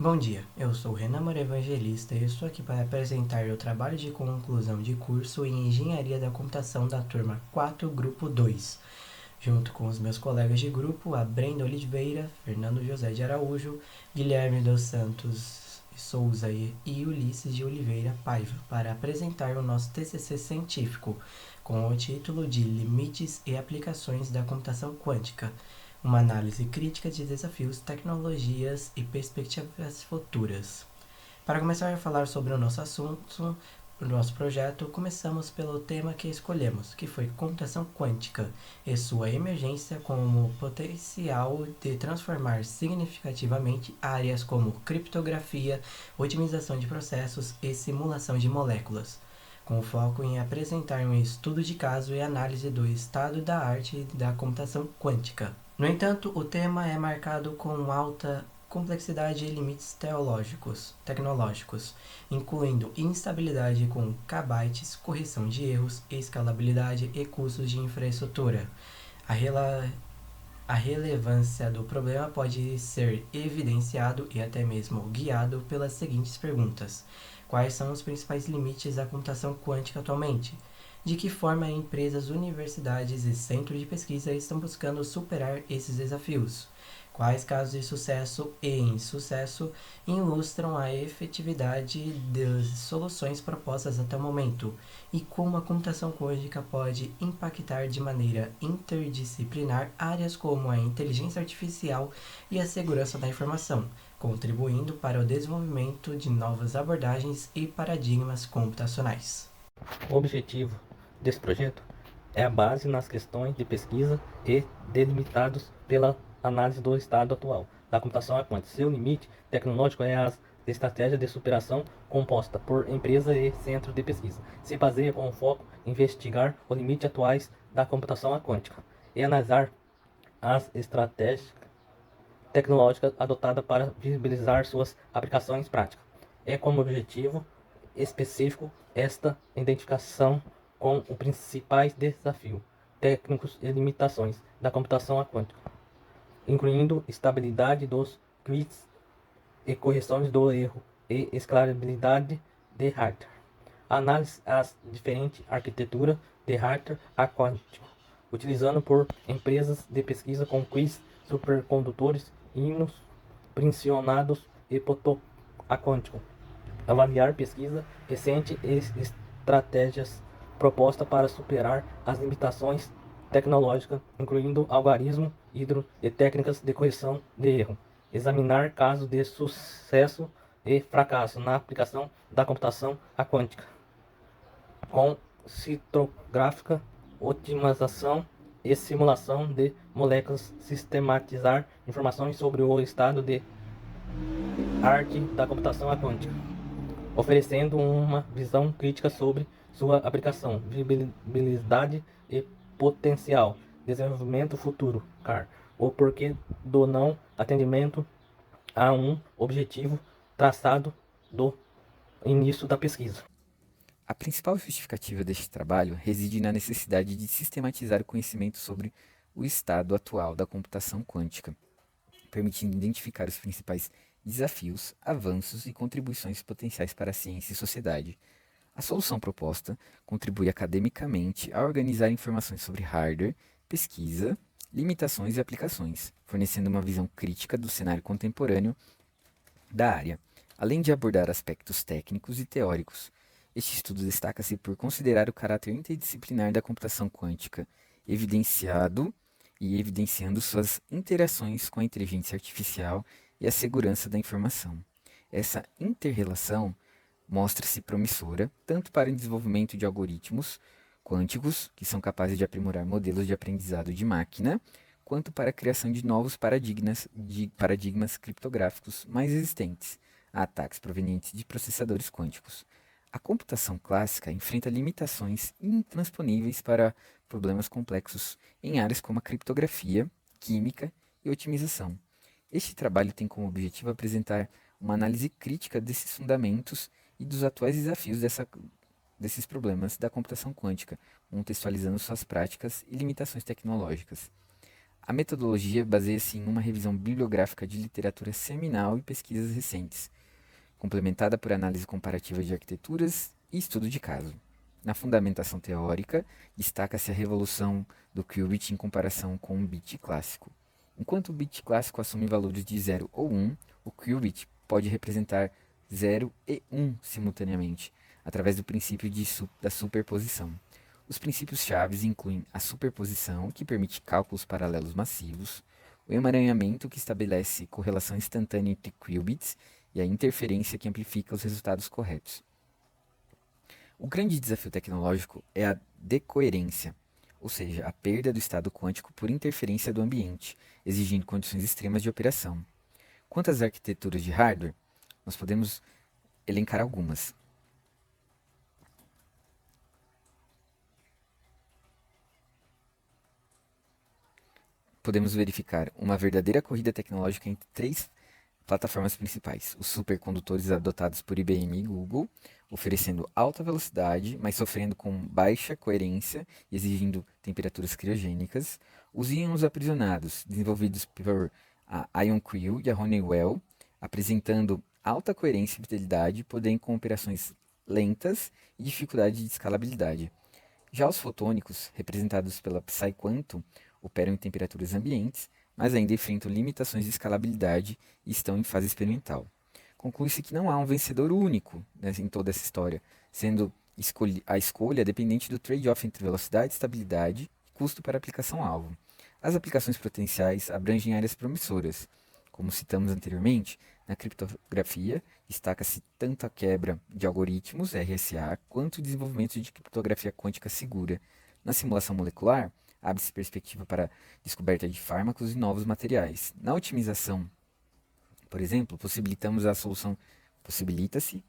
Bom dia, eu sou Renan Moura Evangelista e estou aqui para apresentar o trabalho de conclusão de curso em Engenharia da Computação da turma 4, Grupo 2, junto com os meus colegas de grupo, a Brenda Oliveira, Fernando José de Araújo, Guilherme dos Santos Souza e Ulisses de Oliveira Paiva, para apresentar o nosso TCC científico, com o título de Limites e Aplicações da Computação Quântica, uma análise crítica de desafios, tecnologias e perspectivas futuras. Para começar a falar sobre o nosso assunto, o nosso projeto, começamos pelo tema que escolhemos, que foi computação quântica e sua emergência como potencial de transformar significativamente áreas como criptografia, otimização de processos e simulação de moléculas, com foco em apresentar um estudo de caso e análise do estado da arte da computação quântica. No entanto, o tema é marcado com alta complexidade e limites tecnológicos, incluindo instabilidade com kbytes, correção de erros, escalabilidade e custos de infraestrutura. A, rela a relevância do problema pode ser evidenciado e até mesmo guiado pelas seguintes perguntas: quais são os principais limites da computação quântica atualmente? De que forma empresas, universidades e centros de pesquisa estão buscando superar esses desafios? Quais casos de sucesso e insucesso ilustram a efetividade das soluções propostas até o momento? E como a computação quântica pode impactar de maneira interdisciplinar áreas como a inteligência artificial e a segurança da informação, contribuindo para o desenvolvimento de novas abordagens e paradigmas computacionais. O objetivo desse projeto é a base nas questões de pesquisa e delimitados pela análise do estado atual da computação quântica. Seu limite tecnológico é a estratégia de superação composta por empresa e centro de pesquisa. Se baseia com foco em investigar os limites atuais da computação quântica e analisar as estratégias tecnológicas adotadas para viabilizar suas aplicações práticas. É como objetivo específico esta identificação com os principais desafios técnicos e limitações da computação quântica, incluindo estabilidade dos qubits e correções do erro e escalabilidade de hardware. Análise as diferentes arquiteturas de hardware quântico, utilizando por empresas de pesquisa com quiz supercondutores, íons pressionados e quântico. Avaliar pesquisa recente e estratégias propostas para superar as limitações tecnológicas, incluindo algoritmos hidro e técnicas de correção de erro. Examinar casos de sucesso e fracasso na aplicação da computação quântica, com citrográfica, otimização e simulação de moléculas, sistematizar informações sobre o estado de arte da computação quântica, oferecendo uma visão crítica sobre sua aplicação, viabilidade e potencial desenvolvimento futuro, o porquê do não atendimento a um objetivo traçado do início da pesquisa. A principal justificativa deste trabalho reside na necessidade de sistematizar o conhecimento sobre o estado atual da computação quântica, permitindo identificar os principais desafios, avanços e contribuições potenciais para a ciência e sociedade. A solução proposta contribui academicamente a organizar informações sobre hardware, pesquisa, limitações e aplicações, fornecendo uma visão crítica do cenário contemporâneo da área, além de abordar aspectos técnicos e teóricos. Este estudo destaca-se por considerar o caráter interdisciplinar da computação quântica, evidenciando suas interações com a inteligência artificial e a segurança da informação. Essa interrelação mostra-se promissora tanto para o desenvolvimento de algoritmos quânticos, que são capazes de aprimorar modelos de aprendizado de máquina, quanto para a criação de novos paradigmas criptográficos mais resistentes a ataques provenientes de processadores quânticos. A computação clássica enfrenta limitações intransponíveis para problemas complexos em áreas como a criptografia, química e otimização. Este trabalho tem como objetivo apresentar uma análise crítica desses fundamentos e dos atuais desafios desses problemas da computação quântica, contextualizando suas práticas e limitações tecnológicas. A metodologia baseia-se em uma revisão bibliográfica de literatura seminal e pesquisas recentes, complementada por análise comparativa de arquiteturas e estudo de caso. Na fundamentação teórica, destaca-se a revolução do qubit em comparação com o bit clássico. Enquanto o bit clássico assume valores de 0 ou 1, o qubit pode representar 0 e 1 simultaneamente, através do princípio da superposição. Os princípios chaves incluem a superposição, que permite cálculos paralelos massivos, o emaranhamento, que estabelece correlação instantânea entre qubits, e a interferência, que amplifica os resultados corretos. O grande desafio tecnológico é a decoerência, ou seja, a perda do estado quântico por interferência do ambiente, exigindo condições extremas de operação. Quanto às arquiteturas de hardware, nós podemos elencar algumas. Podemos verificar uma verdadeira corrida tecnológica entre 3 plataformas principais: os supercondutores adotados por IBM e Google, oferecendo alta velocidade, mas sofrendo com baixa coerência e exigindo temperaturas criogênicas; os íons aprisionados, desenvolvidos por a IonQ e a Honeywell, apresentando alta coerência e fidelidade, porém com operações lentas e dificuldade de escalabilidade. Já os fotônicos, representados pela PsiQuantum, operam em temperaturas ambientes, mas ainda enfrentam limitações de escalabilidade e estão em fase experimental. Conclui-se que não há um vencedor único, né, em toda essa história, sendo a escolha dependente do trade-off entre velocidade, estabilidade e custo para aplicação-alvo. As aplicações potenciais abrangem áreas promissoras. Como citamos anteriormente, na criptografia destaca-se tanto a quebra de algoritmos RSA quanto o desenvolvimento de criptografia quântica segura. Na simulação molecular, abre-se perspectiva para a descoberta de fármacos e novos materiais. Na otimização, por exemplo, possibilita-se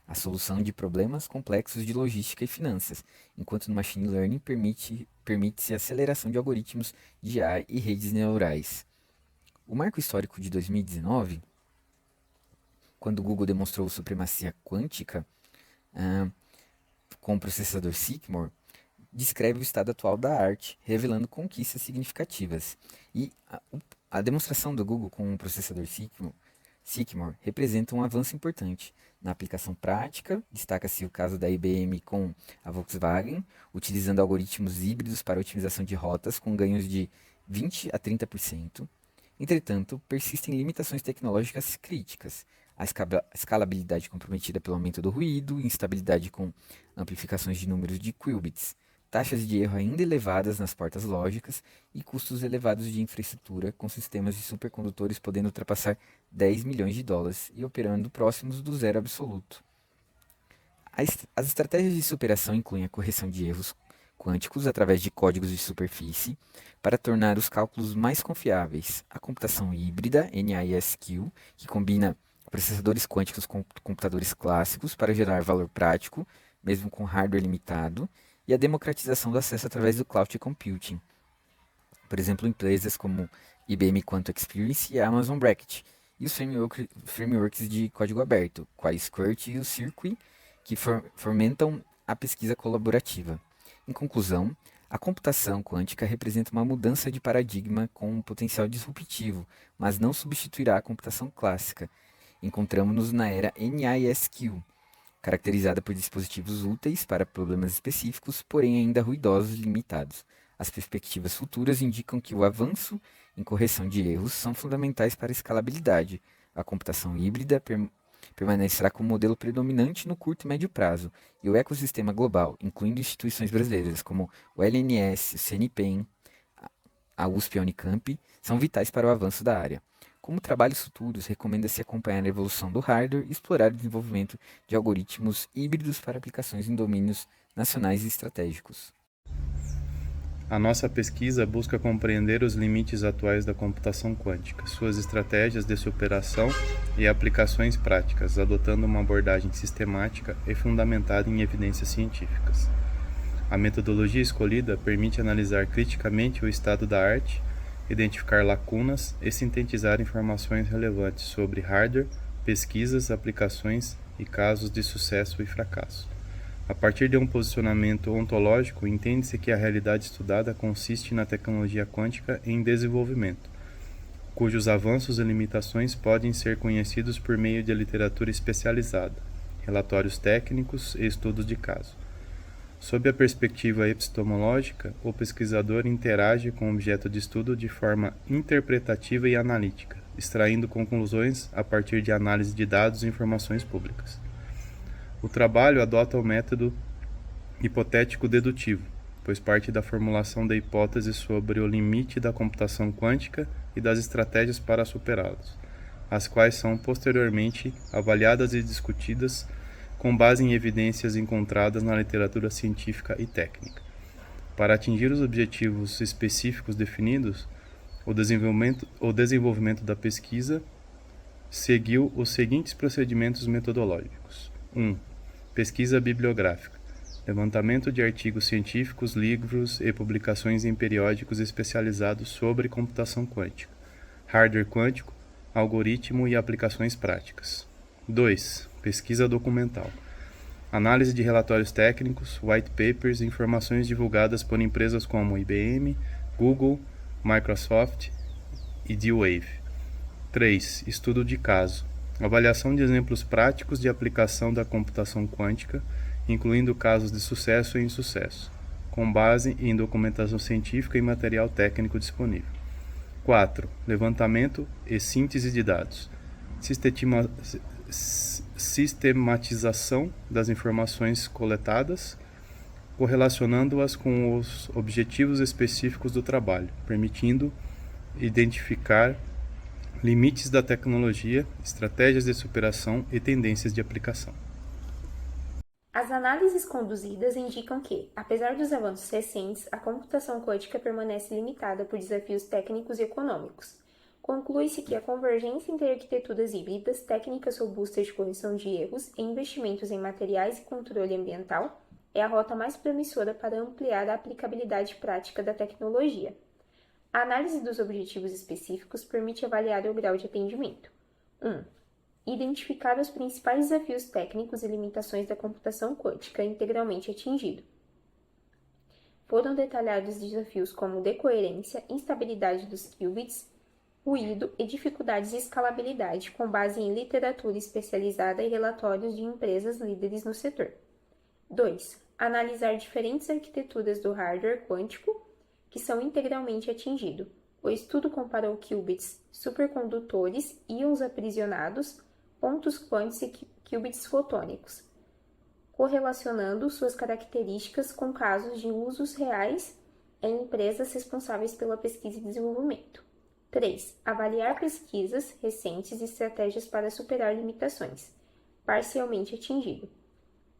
a solução de problemas complexos de logística e finanças, enquanto no machine learning permite-se a aceleração de algoritmos de IA e redes neurais. O marco histórico de 2019, quando o Google demonstrou supremacia quântica com o processador Sycamore, descreve o estado atual da arte, revelando conquistas significativas. E a demonstração do Google com o processador Sycamore representa um avanço importante. Na aplicação prática, destaca-se o caso da IBM com a Volkswagen, utilizando algoritmos híbridos para otimização de rotas com ganhos de 20 a 30%. Entretanto, persistem limitações tecnológicas críticas. A escalabilidade comprometida pelo aumento do ruído, instabilidade com amplificações de números de qubits, taxas de erro ainda elevadas nas portas lógicas e custos elevados de infraestrutura, com sistemas de supercondutores podendo ultrapassar 10 milhões de dólares e operando próximos do zero absoluto. As estratégias de superação incluem a correção de erros quânticos através de códigos de superfície para tornar os cálculos mais confiáveis, a computação híbrida, NISQ, que combina processadores quânticos com computadores clássicos para gerar valor prático, mesmo com hardware limitado, e a democratização do acesso através do cloud computing. Por exemplo, empresas como IBM Quantum Experience e a Amazon Braket, e os frameworks de código aberto, quais Squirt e o Circuit, que fomentam a pesquisa colaborativa. Em conclusão, a computação quântica representa uma mudança de paradigma com um potencial disruptivo, mas não substituirá a computação clássica. Encontramos-nos na era NISQ, caracterizada por dispositivos úteis para problemas específicos, porém ainda ruidosos e limitados. As perspectivas futuras indicam que o avanço em correção de erros são fundamentais para a escalabilidade. A computação híbrida permanecerá como modelo predominante no curto e médio prazo, e o ecossistema global, incluindo instituições brasileiras como o LNS, o CNPEM, a USP e a Unicamp, são vitais para o avanço da área. Como trabalhos futuros, recomenda-se acompanhar a evolução do hardware e explorar o desenvolvimento de algoritmos híbridos para aplicações em domínios nacionais e estratégicos. A nossa pesquisa busca compreender os limites atuais da computação quântica, suas estratégias de superação e aplicações práticas, adotando uma abordagem sistemática e fundamentada em evidências científicas. A metodologia escolhida permite analisar criticamente o estado da arte, identificar lacunas e sintetizar informações relevantes sobre hardware, pesquisas, aplicações e casos de sucesso e fracasso. A partir de um posicionamento ontológico, entende-se que a realidade estudada consiste na tecnologia quântica em desenvolvimento, cujos avanços e limitações podem ser conhecidos por meio de literatura especializada, relatórios técnicos e estudos de caso. Sob a perspectiva epistemológica, o pesquisador interage com o objeto de estudo de forma interpretativa e analítica, extraindo conclusões a partir de análise de dados e informações públicas. O trabalho adota o método hipotético-dedutivo, pois parte da formulação da hipótese sobre o limite da computação quântica e das estratégias para superá-los, as quais são posteriormente avaliadas e discutidas com base em evidências encontradas na literatura científica e técnica. Para atingir os objetivos específicos definidos, o desenvolvimento da pesquisa seguiu os seguintes procedimentos metodológicos. 1. Pesquisa bibliográfica. Levantamento de artigos científicos, livros e publicações em periódicos especializados sobre computação quântica, hardware quântico, algoritmo e aplicações práticas. 2. Pesquisa documental. Análise de relatórios técnicos, white papers e informações divulgadas por empresas como IBM, Google, Microsoft e D-Wave. 3. Estudo de caso. Avaliação de exemplos práticos de aplicação da computação quântica, incluindo casos de sucesso e insucesso, com base em documentação científica e material técnico disponível. 4. Levantamento e síntese de dados. Sistematização das informações coletadas, correlacionando-as com os objetivos específicos do trabalho, permitindo identificar limites da tecnologia, estratégias de superação e tendências de aplicação. As análises conduzidas indicam que, apesar dos avanços recentes, a computação quântica permanece limitada por desafios técnicos e econômicos. Conclui-se que a convergência entre arquiteturas híbridas, técnicas robustas de correção de erros e investimentos em materiais e controle ambiental é a rota mais promissora para ampliar a aplicabilidade prática da tecnologia. A análise dos objetivos específicos permite avaliar o grau de atendimento. 1. Identificar os principais desafios técnicos e limitações da computação quântica integralmente atingido. Foram detalhados desafios como decoerência, instabilidade dos qubits, ruído e dificuldades de escalabilidade com base em literatura especializada e relatórios de empresas líderes no setor. 2. Analisar diferentes arquiteturas do hardware quântico que são integralmente atingidos. O estudo comparou qubits supercondutores, íons aprisionados, pontos quânticos e qubits fotônicos, correlacionando suas características com casos de usos reais em empresas responsáveis pela pesquisa e desenvolvimento. 3. Avaliar pesquisas recentes e estratégias para superar limitações. Parcialmente atingido.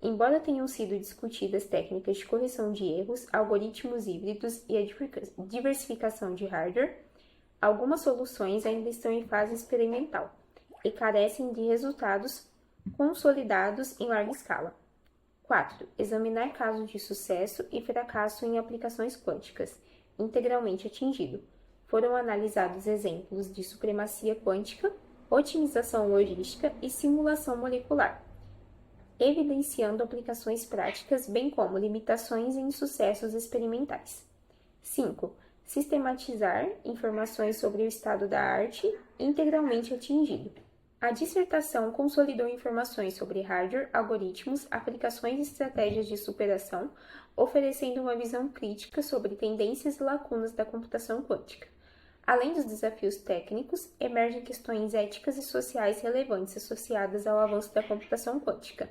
Embora tenham sido discutidas técnicas de correção de erros, algoritmos híbridos e a diversificação de hardware, algumas soluções ainda estão em fase experimental e carecem de resultados consolidados em larga escala. 4. Examinar casos de sucesso e fracasso em aplicações quânticas, integralmente atingido. Foram analisados exemplos de supremacia quântica, otimização logística e simulação molecular, evidenciando aplicações práticas, bem como limitações em sucessos experimentais. 5. Sistematizar informações sobre o estado da arte, integralmente atingido. A dissertação consolidou informações sobre hardware, algoritmos, aplicações e estratégias de superação, oferecendo uma visão crítica sobre tendências e lacunas da computação quântica. Além dos desafios técnicos, emergem questões éticas e sociais relevantes associadas ao avanço da computação quântica.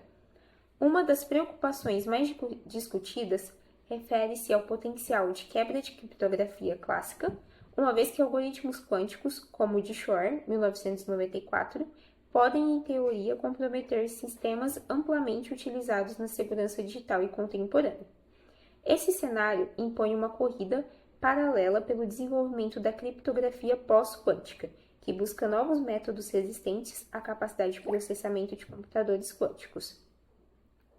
Uma das preocupações mais discutidas refere-se ao potencial de quebra de criptografia clássica, uma vez que algoritmos quânticos, como o de Shor, 1994, podem, em teoria, comprometer sistemas amplamente utilizados na segurança digital e contemporânea. Esse cenário impõe uma corrida paralela pelo desenvolvimento da criptografia pós-quântica, que busca novos métodos resistentes à capacidade de processamento de computadores quânticos.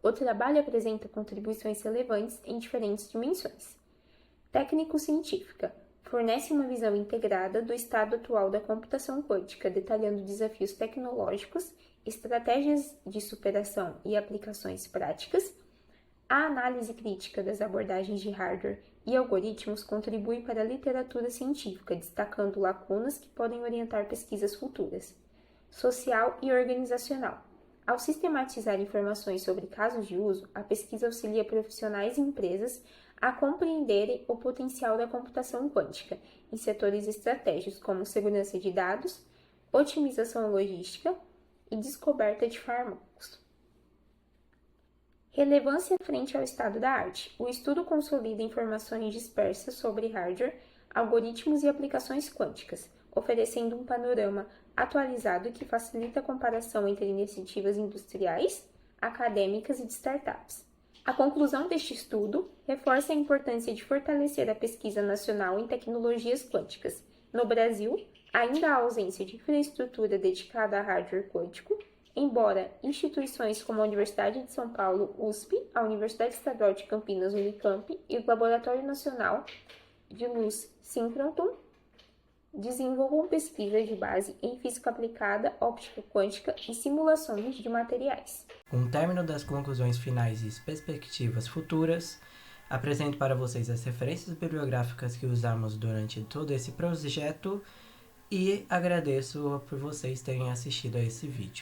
O trabalho apresenta contribuições relevantes em diferentes dimensões. Técnico-científica. Fornece uma visão integrada do estado atual da computação quântica, detalhando desafios tecnológicos, estratégias de superação e aplicações práticas. A análise crítica das abordagens de hardware e algoritmos contribui para a literatura científica, destacando lacunas que podem orientar pesquisas futuras. Social e organizacional. Ao sistematizar informações sobre casos de uso, a pesquisa auxilia profissionais e empresas a compreenderem o potencial da computação quântica em setores estratégicos como segurança de dados, otimização logística e descoberta de fármacos. Relevância frente ao estado da arte. O estudo consolida informações dispersas sobre hardware, algoritmos e aplicações quânticas, oferecendo um panorama atualizado que facilita a comparação entre iniciativas industriais, acadêmicas e de startups. A conclusão deste estudo reforça a importância de fortalecer a pesquisa nacional em tecnologias quânticas. No Brasil, ainda há ausência de infraestrutura dedicada a hardware quântico, embora instituições como a Universidade de São Paulo, USP, a Universidade Estadual de Campinas, Unicamp, e o Laboratório Nacional de Luz, Síncroton, desenvolvam pesquisas de base em física aplicada, óptica quântica e simulações de materiais. Com o término das conclusões finais e perspectivas futuras, apresento para vocês as referências bibliográficas que usamos durante todo esse projeto e agradeço por vocês terem assistido a esse vídeo.